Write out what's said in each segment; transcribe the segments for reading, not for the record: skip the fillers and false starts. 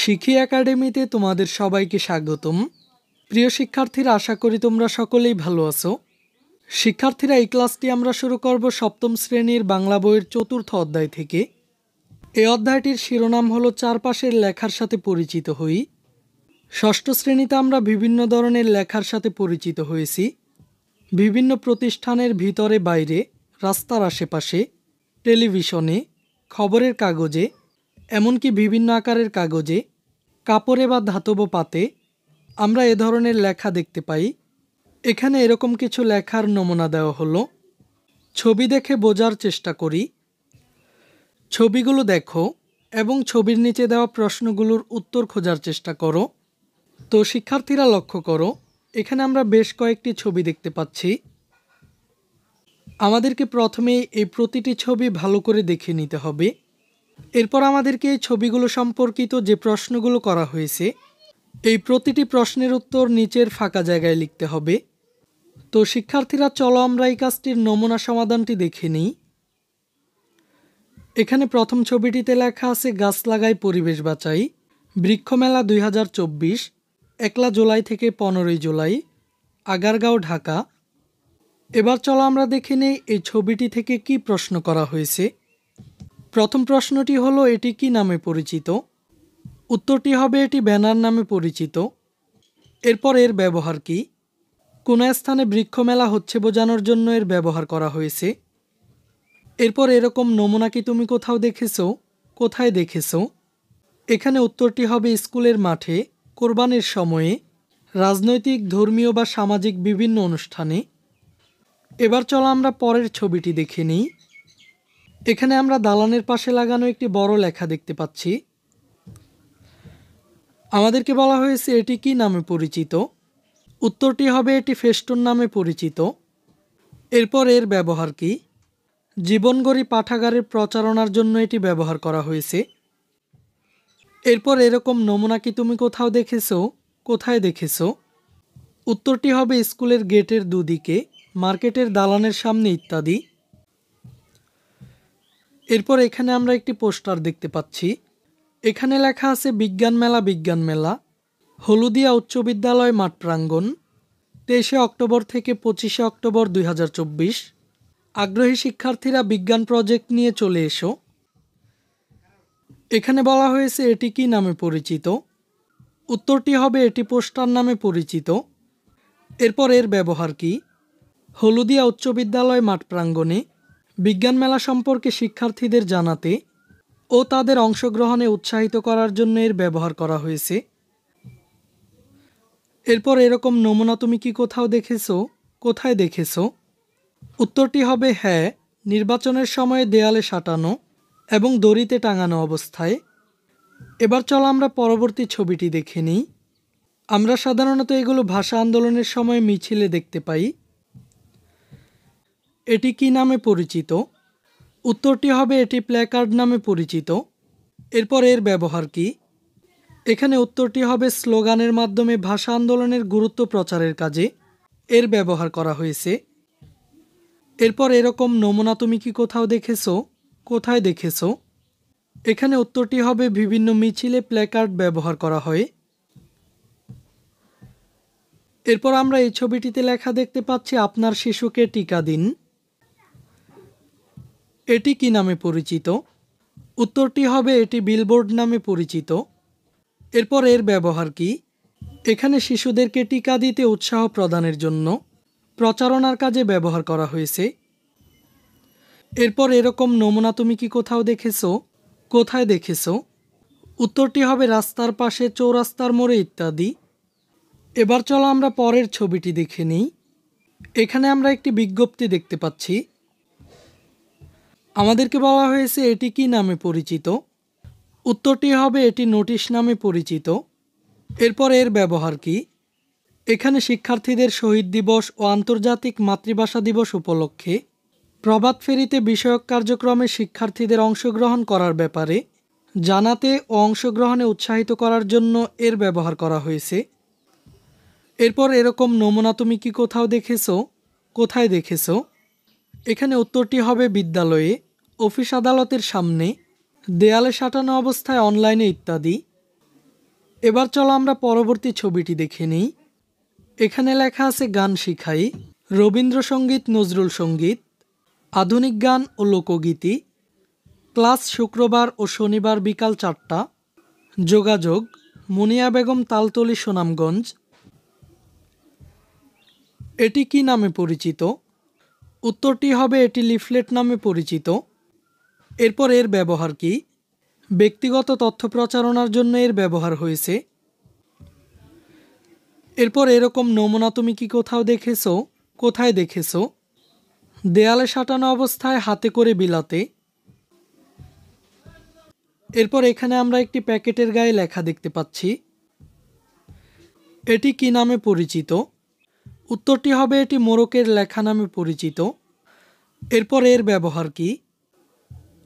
শিখি একাডেমিতে তোমাদের সবাইকে স্বাগতম। প্রিয় শিক্ষার্থীরা, আশা করি তোমরা সকলেই ভালো আছো। শিক্ষার্থীরা, এই ক্লাসটি আমরা শুরু করব সপ্তম শ্রেণীর বাংলা বইয়ের ৪র্থ অধ্যায় থেকে। এই অধ্যায়টির শিরোনাম হলো চারপাশের লেখার সাথে পরিচিত হই। ষষ্ঠ শ্রেণীতে আমরা বিভিন্ন ধরনের লেখার সাথে পরিচিত হয়েছি। বিভিন্ন প্রতিষ্ঠানের ভিতরে বাইরে, রাস্তার আশেপাশে, টেলিভিশনে, খবরের কাগজে, এমনকি বিভিন্ন আকারের কাগজে, কাপড়ে বা ধাতব পাতে আমরা এ ধরনের লেখা দেখতে পাই। এখানে এরকম কিছু লেখার নমুনা দেওয়া হলো। ছবি দেখে বোঝার চেষ্টা করি। ছবিগুলো দেখো এবং ছবির নিচে দেওয়া প্রশ্নগুলোর উত্তর খোঁজার চেষ্টা করো। তো শিক্ষার্থীরা, লক্ষ্য করো, এখানে আমরা বেশ কয়েকটি ছবি দেখতে পাচ্ছি। আমাদেরকে প্রথমে এই প্রতিটি ছবি ভালো করে দেখে নিতে হবে। এরপর আমাদেরকে এই ছবিগুলো সম্পর্কিত যে প্রশ্নগুলো করা হয়েছে, এই প্রতিটি প্রশ্নের উত্তর নিচের ফাঁকা জায়গায় লিখতে হবে। তো শিক্ষার্থীরা, চলো আমরা এই কাজটির নমুনা সমাধানটি দেখে নিই। এখানে প্রথম ছবিটিতে লেখা আছে গাছ লাগাই পরিবেশ বাঁচাই, বৃক্ষমেলা 2024, 1 জুলাই থেকে 15 জুলাই, আগারগাঁও, ঢাকা। এবার চলো আমরা দেখে নিই এই ছবিটি থেকে কি প্রশ্ন করা হয়েছে। প্রথম প্রশ্নটি হলো, এটি কি নামে পরিচিত? উত্তরটি হবে এটি ব্যানার নামে পরিচিত। এরপর এর ব্যবহার কি? কোন স্থানে বৃক্ষমেলা হচ্ছে বোঝানোর জন্য এর ব্যবহার করা হয়েছে। এরপর এরকম নমুনা কি তুমি কোথাও দেখেছো? কোথায় দেখেছো? এখানে উত্তরটি হবে স্কুলের মাঠে, কোরবানির সময়ে, রাজনৈতিক, ধর্মীয় বা সামাজিক বিভিন্ন অনুষ্ঠানে। এবার চলো আমরা পরের ছবিটি দেখে নিই। এখানে আমরা দালানের পাশে লাগানো একটি বড় লেখা দেখতে পাচ্ছি। আমাদেরকে বলা হয়েছে এটি কি নামে পরিচিত? উত্তরটি হবে এটি ফেস্টুন নামে পরিচিত। এরপর এর ব্যবহার কি? জীবনগড়ি পাঠাগারের প্রচারণার জন্য এটি ব্যবহার করা হয়েছে। এরপর এরকম নমুনা কি তুমি কোথাও দেখেছো? কোথায় দেখেছো? উত্তরটি হবে স্কুলের গেটের দুদিকে, মার্কেটের দালানের সামনে ইত্যাদি। এরপর এখানে আমরা একটি পোস্টার দেখতে পাচ্ছি। এখানে লেখা আছে বিজ্ঞান মেলা, হলুদিয়া উচ্চ বিদ্যালয় মাঠ প্রাঙ্গণ, 23 অক্টোবর থেকে 25 অক্টোবর 2024। আগ্রহী শিক্ষার্থীরা বিজ্ঞান প্রজেক্ট নিয়ে চলে এসো। এখানে বলা হয়েছে এটি কি নামে পরিচিত? উত্তরটি হবে এটি পোস্টার নামে পরিচিত। এরপর এর ব্যবহার কি? হলুদিয়া উচ্চ বিদ্যালয় মাঠ প্রাঙ্গণে বিজ্ঞান মেলা সম্পর্কে শিক্ষার্থীদের জানাতে ও তাদের অংশগ্রহণে উৎসাহিত করার জন্য এর ব্যবহার করা হয়েছে। এরপর এরকম নমুনা তুমি কি কোথাও দেখেছো? কোথায় দেখেছো? উত্তরটি হবে হ্যাঁ, নির্বাচনের সময়ে দেয়ালে সাঁটানো এবং দড়িতে টাঙানো অবস্থায়। এবার চলো আমরা পরবর্তী ছবিটি দেখে নিই। আমরা সাধারণত এগুলো ভাষা আন্দোলনের সময় মিছিলে দেখতে পাই। এটি কি নামে পরিচিত? উত্তরটি হবে এটি প্ল্যাকার্ড নামে পরিচিত। এরপর এর ব্যবহার কি? এখানে উত্তরটি হবে স্লোগানের মাধ্যমে ভাষা আন্দোলনের গুরুত্ব প্রচারের কাজে এর ব্যবহার করা হয়েছে। এরপর এরকম নমুনা তুমি কি কোথাও দেখেছো? কোথায় দেখেছো? এখানে উত্তরটি হবে বিভিন্ন মিছিলে প্ল্যাকার্ড ব্যবহার করা হয়। এরপর আমরা এই ছবিটিতে লেখা দেখতে পাচ্ছি আপনার শিশুকে টিকা দিন। এটি কি নামে পরিচিত? উত্তরটি হবে এটি বিলবোর্ড নামে পরিচিত। এরপর এর ব্যবহার কি? এখানে শিশুদেরকে টিকা দিতে উৎসাহ প্রদানের জন্য প্রচারণার কাজে ব্যবহার করা হয়েছে। এরপর এরকম নমুনা তুমি কি কোথাও দেখেছো? কোথায় দেখেছো? উত্তরটি হবে রাস্তার পাশে, চৌরাস্তার মোড়ে ইত্যাদি। এবার চলো আমরা পরের ছবিটি দেখে নিই। এখানে আমরা একটি বিজ্ঞপ্তি দেখতে পাচ্ছি। আমাদেরকে বলা হয়েছে এটি কি নামে পরিচিত? উত্তরটি হবে এটি নোটিশ নামে পরিচিত। এরপর এর ব্যবহার কি? এখানে শিক্ষার্থীদের শহীদ দিবস ও আন্তর্জাতিক মাতৃভাষা দিবস উপলক্ষে প্রভাত ফেরিতে বিষয়ক কার্যক্রমে শিক্ষার্থীদের অংশগ্রহণ করার ব্যাপারে জানাতে ও অংশগ্রহণে উৎসাহিত করার জন্য এর ব্যবহার করা হয়েছে। এরপর এরকম নমুনা তুমি কি কোথাও দেখেছো? কোথায় দেখেছো? এখানে উত্তরটি হবে বিদ্যালয়ে, অফিস আদালতের সামনে, দেয়ালে সাঁটানো অবস্থায়, অনলাইনে ইত্যাদি। এবার চলো আমরা পরবর্তী ছবিটি দেখে নিই। এখানে লেখা আছে গান শিখাই, রবীন্দ্রসঙ্গীত, নজরুল সঙ্গীত, আধুনিক গান ও লোকগীতি। ক্লাস শুক্রবার ও শনিবার বিকাল 4টা। যোগাযোগ মুনিয়া বেগম, তালতলী, সুনামগঞ্জ। এটি কি নামে পরিচিত? উত্তরটি হবে এটি লিফলেট নামে পরিচিত। এরপর এর ব্যবহার কি? ব্যক্তিগত তথ্য প্রচারণার জন্য এর ব্যবহার হয়েছে। এরপর এরকম নমুনা তুমি কি কোথাও দেখেছো? কোথায় দেখেছো? দেয়ালে সাঁটানো অবস্থায়, হাতে করে বিলাতে। এরপর এখানে আমরা একটি প্যাকেটের গায়ে লেখা দেখতে পাচ্ছি। এটি কি নামে পরিচিত? উত্তরটি হবে এটি মোড়কের লেখা নামে পরিচিত। এরপর এর ব্যবহার কি?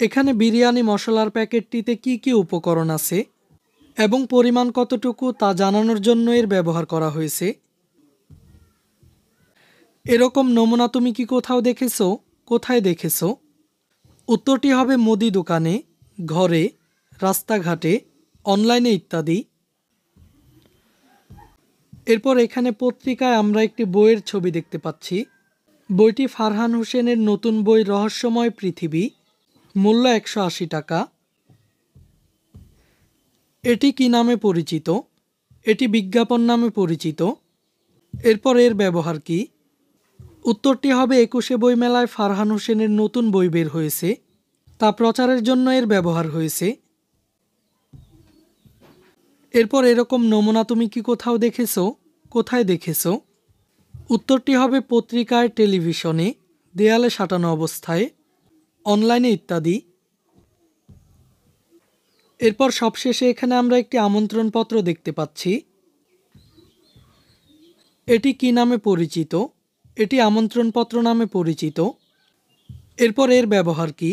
এখানে বিরিয়ানি মশলার প্যাকেটটিতে কি কি উপকরণ আছে এবং পরিমাণ কতটুকু তা জানানোর জন্য এর ব্যবহার করা হয়েছে। এরকম নমুনা তুমি কি কোথাও দেখেছো? কোথায় দেখেছো? উত্তরটি হবে মুদি দোকানে, ঘরে, রাস্তাঘাটে, অনলাইনে ইত্যাদি। এরপর এখানে পত্রিকায় আমরা একটি বইয়ের ছবি দেখতে পাচ্ছি। বইটি ফারহান হোসেনের নতুন বই রহস্যময় পৃথিবী, মূল্য 180 টাকা। এটি কি নামে পরিচিত? এটি বিজ্ঞাপন নামে পরিচিত। এরপর এর ব্যবহার কি? উত্তরটি হবে 21শে বইমেলায় ফারহান হোসেনের নতুন বই বের হয়েছে, তা প্রচারের জন্য এর ব্যবহার হয়েছে। এরপর এরকম নমুনা তুমি কি কোথাও দেখেছো? কোথায় দেখেছো? উত্তরটি হবে পত্রিকায়, টেলিভিশনে, দেয়ালে সাঁটানো অবস্থায়, অনলাইনে ইত্যাদি। এরপর সবশেষে এখানে আমরা একটি আমন্ত্রণপত্র দেখতে পাচ্ছি। এটি কি নামে পরিচিত? এটি আমন্ত্রণপত্র নামে পরিচিত। এরপর এর ব্যবহার কি?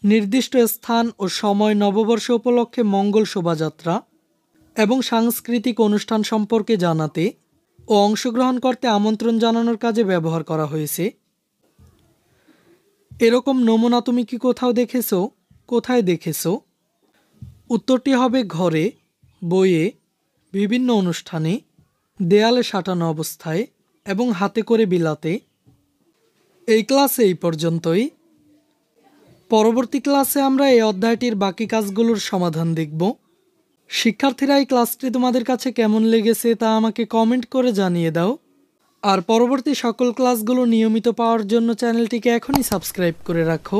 নির্দিষ্ট স্থান ও সময়, নববর্ষ উপলক্ষে মঙ্গল শোভাযাত্রা এবং সাংস্কৃতিক অনুষ্ঠান সম্পর্কে জানাতে ও অংশগ্রহণ করতে আমন্ত্রণ জানানোর কাজে ব্যবহার করা হয়েছে। এরকম নমুনা তুমি কি কোথাও দেখেছো? কোথায় দেখেছো? উত্তরটি হবে ঘরে, বইয়ে, বিভিন্ন অনুষ্ঠানে, দেয়ালে সাঁটানো অবস্থায় এবং হাতে করে বিলাতে। এই ক্লাসে এই পর্যন্তই। পরবর্তী ক্লাসে আমরা এই অধ্যায়টির বাকি কাজগুলোর সমাধান দেখব। শিক্ষার্থীরা, এই ক্লাসটি তোমাদের কাছে কেমন লেগেছে তা আমাকে কমেন্ট করে জানিয়ে দাও। আর পরবর্তী সকল ক্লাসগুলো নিয়মিত পাওয়ার জন্য চ্যানেলটিকে এখনই সাবস্ক্রাইব করে রাখো।